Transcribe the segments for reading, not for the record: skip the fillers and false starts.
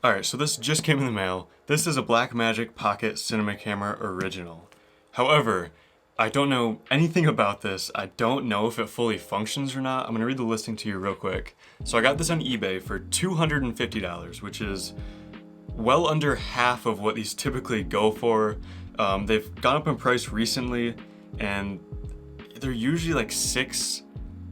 Alright, so this just came in the mail. This is a Blackmagic Pocket Cinema Camera original. However, I don't know anything about this. I don't know if it fully functions or not. I'm gonna read the listing to you real quick. So I got this on eBay for $250, which is well under half of what these typically go for. They've gone up in price recently, and they're usually like $600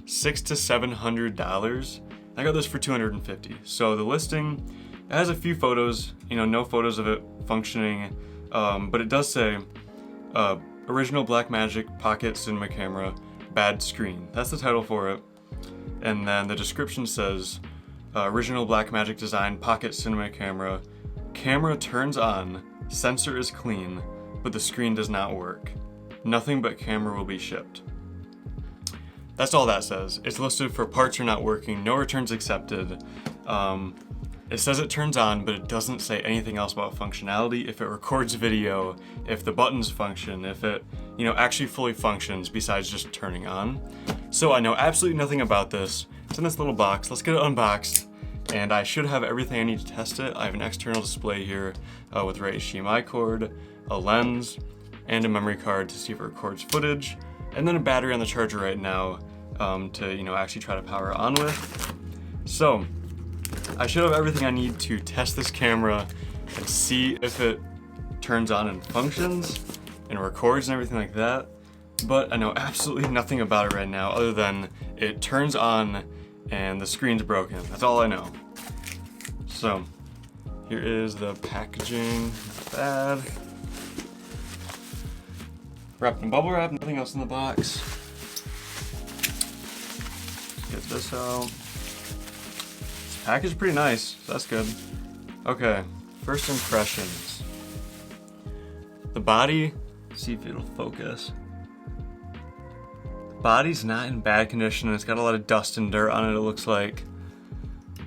to $700. I got this for $250. So the listing, it has a few photos, no photos of it functioning, but it does say, original Blackmagic Pocket Cinema Camera, bad screen. That's the title for it. And then the description says, original Blackmagic design Pocket Cinema Camera. Camera turns on, sensor is clean, but the screen does not work. Nothing but camera will be shipped. That's all that says. It's listed for parts are not working, no returns accepted. It says it turns on, but it doesn't say anything else about functionality, if it records video, if the buttons function, if it, actually fully functions besides just turning on. So I know absolutely nothing about this. It's in this little box. Let's get it unboxed, and I should have everything I need to test it. I have an external display here with right HDMI cord, a lens, and a memory card to see if it records footage, and then a battery on the charger right now to, actually try to power it on with. So I should have everything I need to test this camera and see if it turns on and functions and records and everything like that. But I know absolutely nothing about it right now other than it turns on and the screen's broken. That's all I know. So here is the packaging. Not bad. Wrapped in bubble wrap, nothing else in the box. Get this out. Package is pretty nice, so that's good. Okay, first impressions. The body, see if it'll focus. The body's not in bad condition. It's got a lot of dust and dirt on it, it looks like.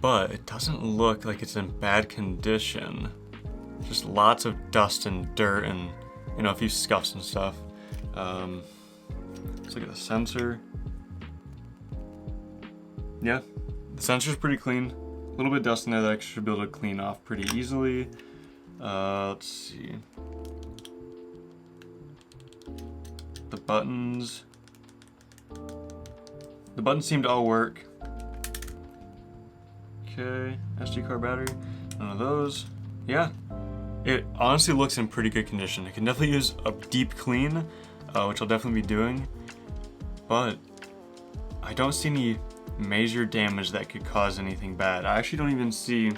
But it doesn't look like it's in bad condition. Just lots of dust and dirt and, a few scuffs and stuff. Let's look at the sensor. Yeah, the sensor's pretty clean. A little bit of dust in there that I should be able to clean off pretty easily. Let's see. The buttons. The buttons seem to all work. Okay, SD card battery. None of those. Yeah, it honestly looks in pretty good condition. It can definitely use a deep clean, which I'll definitely be doing. But I don't see any major damage that could cause anything bad. I actually don't even see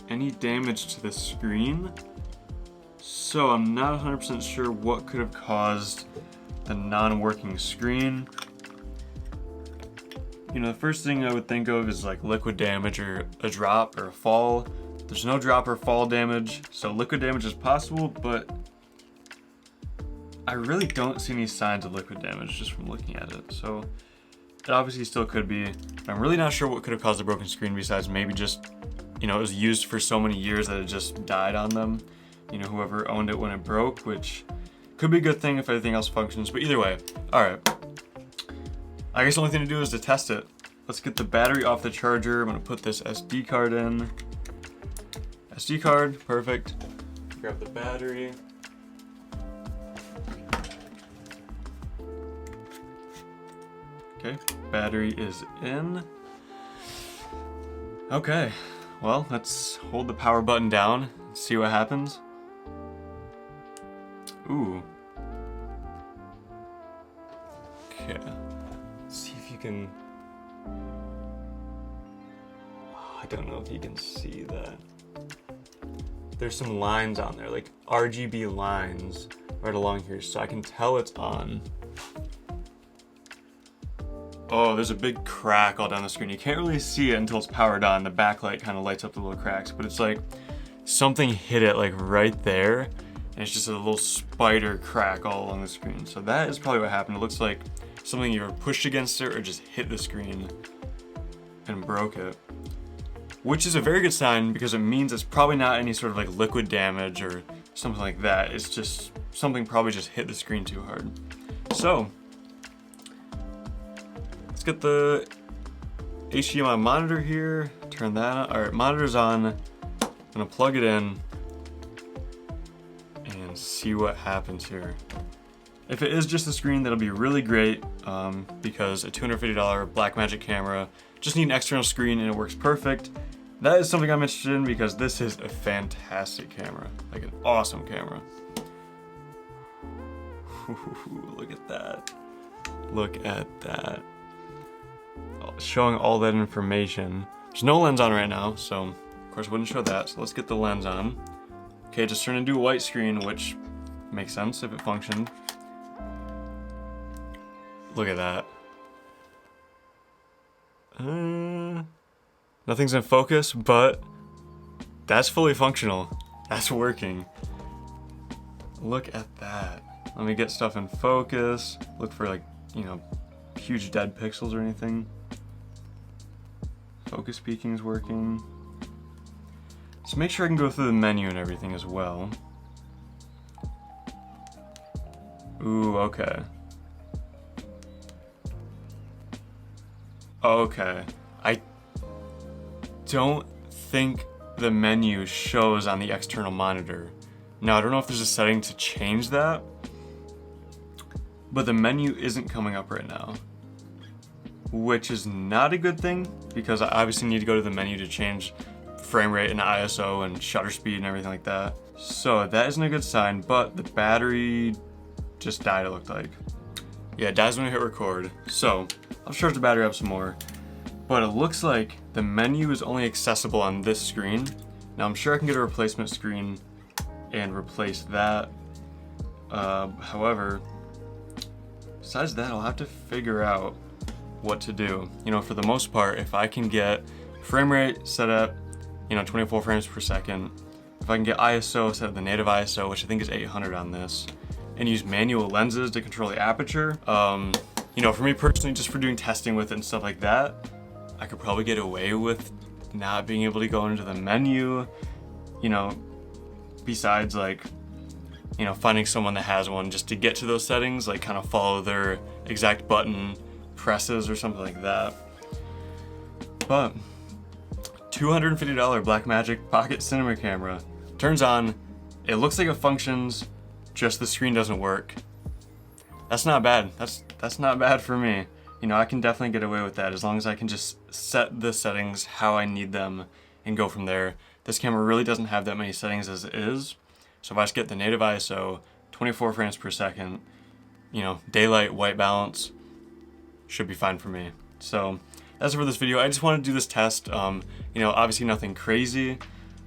any damage to the screen, so I'm not 100% sure what could have caused the non-working screen. The first thing I would think of is like liquid damage or a drop or a fall. There's no drop or fall damage, so liquid damage is possible, but I really don't see any signs of liquid damage just from looking at it. So it obviously still could be. I'm really not sure what could have caused the broken screen besides maybe just, it was used for so many years that it just died on them. Whoever owned it when it broke, which could be a good thing if everything else functions, but either way. All right. I guess the only thing to do is to test it. Let's get the battery off the charger. I'm gonna put this SD card in. SD card, perfect. Grab the battery. Okay, battery is in. Okay, well, let's hold the power button down and see what happens. Ooh. Okay, let's see if you can... Oh, I don't know if you can see that. There's some lines on there, like RGB lines right along here, so I can tell it's on. Oh, there's a big crack all down the screen. You can't really see it until it's powered on. The backlight kind of lights up the little cracks, but it's like something hit it like right there, and it's just a little spider crack all along the screen. So that is probably what happened. It looks like something either pushed against it or just hit the screen and broke it, which is a very good sign because it means it's probably not any sort of like liquid damage or something like that. It's just something probably just hit the screen too hard. So let's get the HDMI monitor here. Turn that on. All right, monitor's on. I'm gonna plug it in and see what happens here. If it is just a screen, that'll be really great because a $250 Blackmagic camera just need an external screen and it works perfect. That is something I'm interested in because this is a fantastic camera, like an awesome camera. Ooh, look at that. Look at that. Showing all that information. There's no lens on right now, so of course I wouldn't show that. So let's get the lens on. Okay, just turned into a white screen, which makes sense if it functioned. Look at that. Nothing's in focus, but that's fully functional. That's working. Look at that. Let me get stuff in focus. Look for, like, you know, huge dead pixels or anything. Focus peaking's working. So make sure I can go through the menu and everything as well. Ooh, okay. Okay. I don't think the menu shows on the external monitor. Now, I don't know if there's a setting to change that, but the menu isn't coming up right now, which is not a good thing because I obviously need to go to the menu to change frame rate and ISO and shutter speed and everything like that. So that isn't a good sign, but the battery just died, it looked like. Yeah, it dies when I hit record. So I'll charge the battery up some more, but it looks like the menu is only accessible on this screen. Now I'm sure I can get a replacement screen and replace that. However, besides that, I'll have to figure out what to do. You know, for the most part, if I can get frame rate set at, you know, 24 frames per second, if I can get ISO set at the native ISO, which I think is 800 on this, and use manual lenses to control the aperture, you know, for me personally, just for doing testing with it and stuff like that, I could probably get away with not being able to go into the menu, you know, besides like, you know, finding someone that has one just to get to those settings, like kind of follow their exact button presses or something like that. But $250 Blackmagic Pocket Cinema Camera turns on, it looks like it functions, just the screen doesn't work. That's not bad. That's not bad for me. You know, I can definitely get away with that as long as I can just set the settings how I need them and go from there. This camera really doesn't have that many settings as it is. So if I just get the native ISO, 24 frames per second, you know, daylight, white balance, should be fine for me. So that's it for this video. I just wanted to do this test. You know, obviously nothing crazy.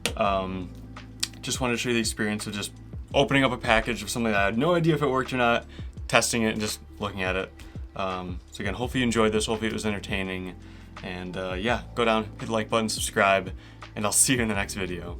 Just wanted to show you the experience of just opening up a package of something that I had no idea if it worked or not, testing it and just looking at it. So again, hopefully you enjoyed this, hopefully it was entertaining, and yeah, go down, hit the like button, subscribe, and I'll see you in the next video.